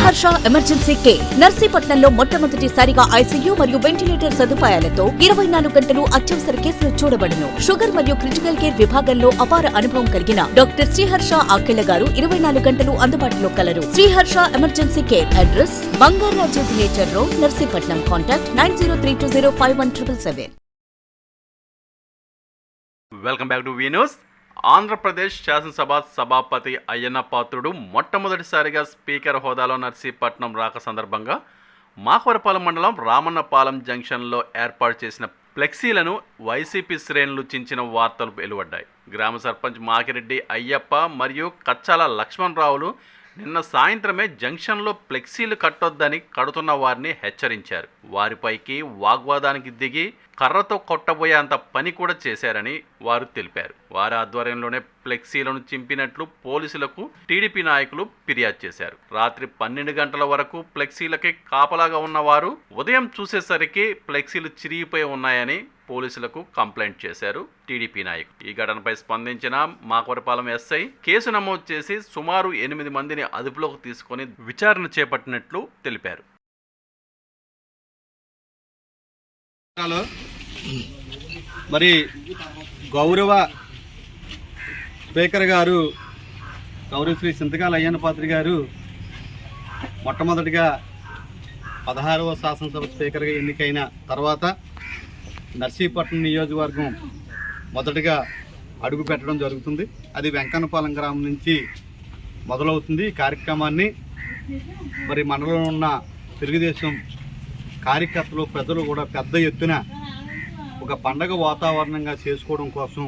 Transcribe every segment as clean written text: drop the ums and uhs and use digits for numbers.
Sriharsha emergency care నర్సీపట్నంలో మొట్టమొదటిసారిగా ICU మరియు ventilator సదుపాయాలతో 24 గంటలు అత్యవసర కేసులు చూడబడును. షుగర్ మరియు క్రిటికల్ కేర్ విభాగంలో అపార అనుభవం కలిగిన డాక్టర్ శ్రీహర్ష ఆకెళ్ల గారు 24 గంటలు అందుబాటులో కలరు. Sriharsha emergency care address Bangaraju theatre road, Narsipatnam. Contact 9032051777. Welcome back to V news. Andhra Pradesh శాసనసభ సభాపతి అయ్యన్న పాత్రుడు మొట్టమొదటిసారిగా స్పీకర్ హోదాలో నర్సీపట్నం రాక సందర్భంగా మాకవరపాలెం మండలం రామన్నపాలెం జంక్షన్లో ఏర్పాటు చేసిన ఫ్లెక్సీలను వైసీపీ శ్రేణులు చించిన వార్తలు వెలువడ్డాయి. గ్రామ సర్పంచ్ మాకిరెడ్డి అయ్యప్ప మరియు కచ్చాల లక్ష్మణరావులు నిన్న సాయంత్రమే జంక్షన్లో ఫ్లెక్సీలు కట్టొద్దని కడుతున్న వారిని హెచ్చరించారు. వారిపైకి వాగ్వాదానికి దిగి కర్రతో కొట్టబోయేంత పని కూడా చేశారని వారు తెలిపారు. వారి ఆధ్వర్యంలోనే ఫ్లెక్సీలను చింపినట్లు పోలీసులకు టీడీపీ నాయకులు ఫిర్యాదు చేశారు. రాత్రి 12 గంటల వరకు ఫ్లెక్సీలకి కాపలాగా ఉన్నవారు ఉదయం చూసేసరికి ఫ్లెక్సీలు చిరిగిపోయి ఉన్నాయని పోలీసులకు కంప్లైంట్ చేశారు టీడీపీ నాయకులు. ఈ ఘటనపై స్పందించిన మాకవరపాలెం ఎస్ఐ కేసు నమోదు చేసి సుమారు 8 మందిని అదుపులోకి తీసుకుని విచారణ చేపట్టినట్లు తెలిపారు. మరి గౌరవ స్పీకర్ గారు గౌరవశ్రీ సింతకాల అయ్యన్న పాత్రి గారు మొట్టమొదటిగా 16వ శాసనసభ స్పీకర్గా ఎన్నికైన తర్వాత నర్సీపట్నం నియోజకవర్గం మొదటగా అడుగు పెట్టడం జరుగుతుంది. అది వెంకన్నపాలెం గ్రామం నుంచి మొదలవుతుంది. ఈ కార్యక్రమాన్ని మరి మండలంలో ఉన్న తెలుగుదేశం కార్యకర్తలు ప్రజలు కూడా పెద్ద ఎత్తున ఒక పండగ వాతావరణంగా చేసుకోవడం కోసం,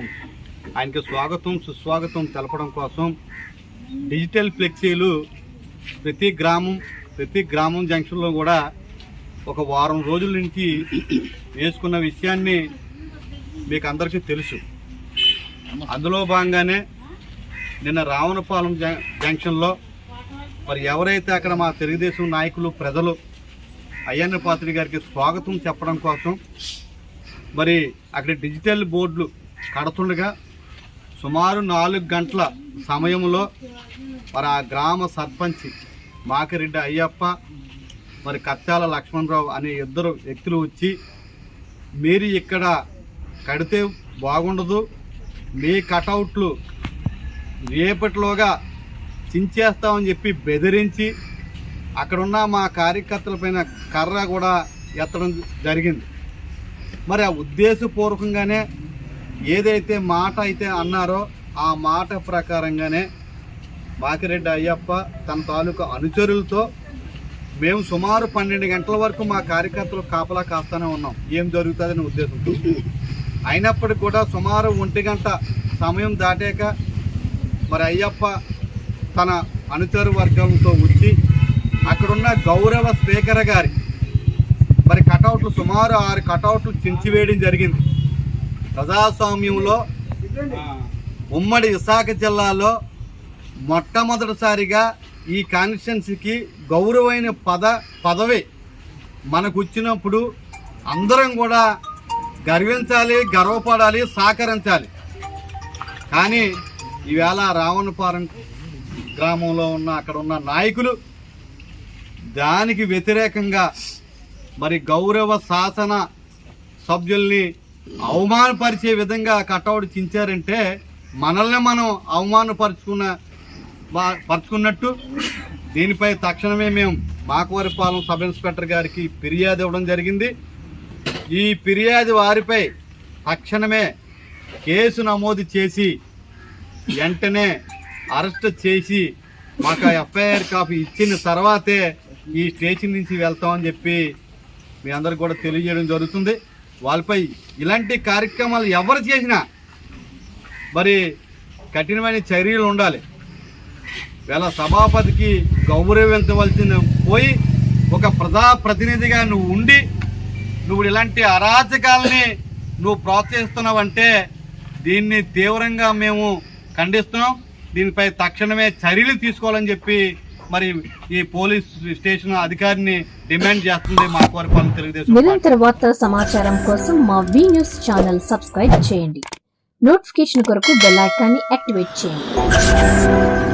ఆయనకి స్వాగతం సుస్వాగతం తెలపడం కోసం డిజిటల్ ఫ్లెక్సీలు ప్రతి గ్రామం జంక్షన్లో కూడా ఒక వారం రోజుల నుంచి వేసుకున్న విషయాన్ని మీకు అందరికీ తెలుసు. అందులో భాగంగానే నిన్న రావణపాలెం జంక్షన్లో మరి ఎవరైతే అక్కడ మా తెలుగుదేశం నాయకులు ప్రజలు అయ్యన్న పాత్రి గారికి స్వాగతం చెప్పడం కోసం మరి అక్కడ డిజిటల్ బోర్డులు కడుతుండగా సుమారు 4 గంటల సమయంలో మరి ఆ గ్రామ సర్పంచ్ మాకిరెడ్డి అయ్యప్ప మరి కచ్చాల లక్ష్మణరావు అనే 2 వ్యక్తులు వచ్చి మీరు ఇక్కడ కడితే బాగుండదు, మీ కటౌట్లు రేపటిలోగా చించేస్తామని చెప్పి బెదిరించి అక్కడున్న మా కార్యకర్తల పైన కర్ర కూడా ఎత్తడం జరిగింది. మరి ఆ ఉద్దేశపూర్వకంగానే ఏదైతే మాట అయితే అన్నారో ఆ మాట ప్రకారంగానే మాకిరెడ్డి అయ్యప్ప తన తాలూకా అనుచరులతో మేము సుమారు 12 గంటల వరకు మా కార్యకర్తలు కాపలా కాస్తూనే ఉన్నాం, ఏం జరుగుతుందనే ఉద్దేశంతో. అయినప్పటికీ కూడా సుమారు 1 గంట సమయం దాటాక మరి అయ్యప్ప తన అనుచరు వర్గాలతో వచ్చి అక్కడున్న గౌరవ స్పీకర్ గారి మరి కటౌట్లు సుమారు 6 కటౌట్లు చించివేయడం జరిగింది. ప్రజాస్వామ్యంలో ఉమ్మడి విశాఖ జిల్లాలో మొట్టమొదటిసారిగా ఈ కాన్స్టిట్యున్సీకి గౌరవమైన పదవి మనకు వచ్చినప్పుడు అందరం కూడా గర్వించాలి, గర్వపడాలి, సహకరించాలి. కానీ ఈవేళ రావణపాలెం గ్రామంలో అక్కడ ఉన్న నాయకులు దానికి వ్యతిరేకంగా మరి గౌరవ శాసన సభ్యుల్ని అవమానపరిచే విధంగా కటౌట్ చించారంటే మనల్ని మనం పరుచుకున్నట్టు. దీనిపై తక్షణమే మేము మాకవరపాలెం సబ్ ఇన్స్పెక్టర్ గారికి ఫిర్యాదు ఇవ్వడం జరిగింది. ఈ ఫిర్యాదు వారిపై తక్షణమే కేసు నమోదు చేసి వెంటనే అరెస్ట్ చేసి మాకు ఎఫ్ఐఆర్ కాపీ ఇచ్చిన తర్వాతే ఈ స్టేషన్ నుంచి వెళ్తామని చెప్పి మీ అందరికి కూడా తెలియజేయడం జరుగుతుంది. వాళ్ళపై ఇలాంటి కార్యక్రమాలు ఎవరు చేసినా మరి కఠినమైన చర్యలు ఉండాలి. వేళ సభాపతికి గౌరవించవలసిన పోయి ఒక ప్రజాప్రతినిధిగా నువ్వు ఉండి నువ్వు ఇలాంటి అరాచకాలని నువ్వు ప్రోత్సహిస్తున్నావంటే దీన్ని తీవ్రంగా మేము ఖండిస్తున్నాం. దీనిపై తక్షణమే చర్యలు తీసుకోవాలని చెప్పి మరి ఈ పోలీస్ స్టేషన్ అధికారిని డిమాండ్ చేస్తుంది మాకవరపాలెం తెలుగుదేశం. నిరంతర వార్తల సమాచారం కోసం మా వి న్యూస్ ఛానల్ సబ్స్క్రైబ్ చేయండి. నోటిఫికేషన్ కొరకు బెల్ ఐకాన్ని యాక్టివేట్ చేయండి.